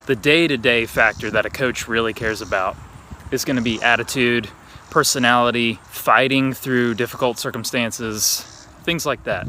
The day-to-day factor that a coach really cares about is going to be attitude, personality, fighting through difficult circumstances, things like that.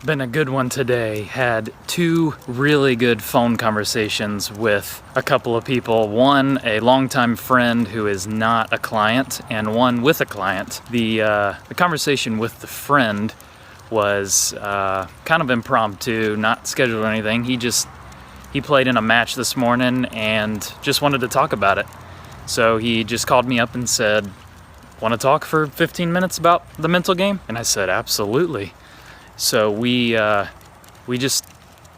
Been a good one today. Had two really good phone conversations with a couple of people. One, a longtime friend who is not a client, and one with a client. The conversation with the friend was kind of impromptu, not scheduled or anything. He played in a match this morning and just wanted to talk about it. So he just called me up and said, "Want to talk for 15 minutes about the mental game?" And I said, "Absolutely." So we just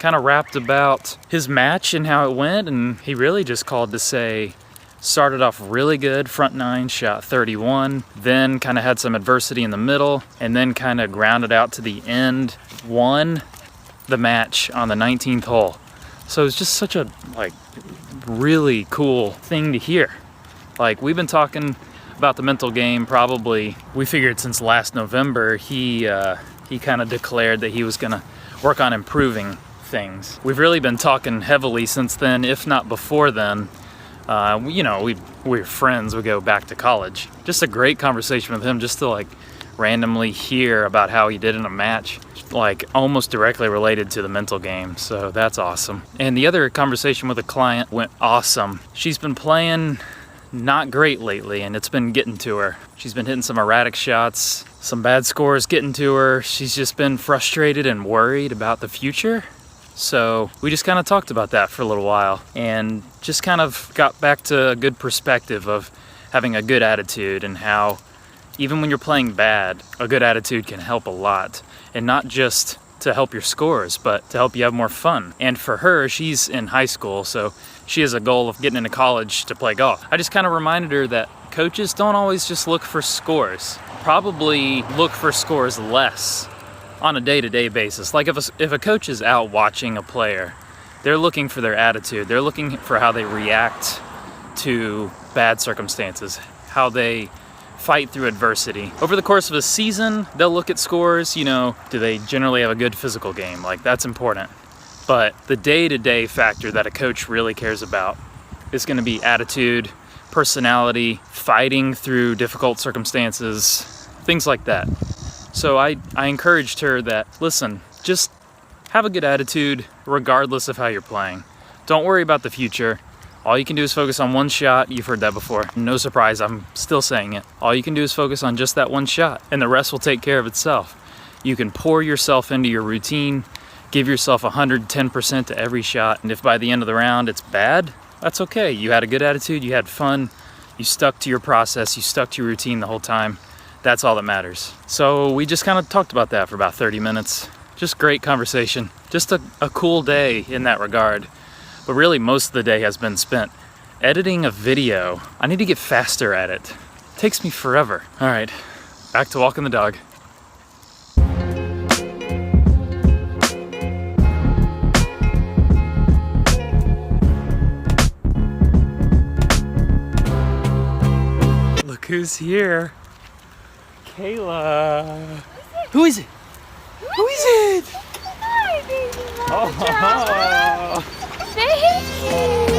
kind of rapped about his match and how it went, and he really just called to say, started off really good, front nine, shot 31, then kind of had some adversity in the middle, and then kind of grounded out to the end, won the match on the 19th hole. So it's just such a really cool thing to hear. Like, we've been talking about the mental game probably, we figured since last November, he kind of declared that he was going to work on improving things. We've really been talking heavily since then, if not before then. We're friends, we go back to college. Just a great conversation with him, just to randomly hear about how he did in a match, almost directly related to the mental game. So that's awesome. And the other conversation with a client went awesome. She's been playing not great lately, and it's been getting to her. She's been hitting some erratic shots, some bad scores getting to her. She's just been frustrated and worried about the future. So we just kind of talked about that for a little while and just kind of got back to a good perspective of having a good attitude, and how even when you're playing bad, a good attitude can help a lot. And not just to help your scores, but to help you have more fun. And for her, she's in high school, so she has a goal of getting into college to play golf. I just kind of reminded her that coaches don't always just look for scores. Probably look for scores less on a day-to-day basis. Like if a coach is out watching a player, they're looking for their attitude. They're looking for how they react to bad circumstances, how they fight through adversity. Over the course of a season, they'll look at scores, do they generally have a good physical game? That's important. But the day-to-day factor that a coach really cares about is going to be attitude, personality, fighting through difficult circumstances, things like that. So I encouraged her that, listen, just have a good attitude regardless of how you're playing. Don't worry about the future. All you can do is focus on one shot. You've heard that before. No surprise, I'm still saying it. All you can do is focus on just that one shot, and the rest will take care of itself. You can pour yourself into your routine, give yourself 110% to every shot, and if by the end of the round it's bad, that's okay. You had a good attitude, you had fun, you stuck to your process, you stuck to your routine the whole time. That's all that matters. So we just kind of talked about that for about 30 minutes. Just great conversation. Just a cool day in that regard. But really, most of the day has been spent editing a video. I need to get faster at it. It takes me forever. All right, back to walking the dog. Look who's here. Kayla. Who is it? Who is it? Hi, baby. Oh. Baby.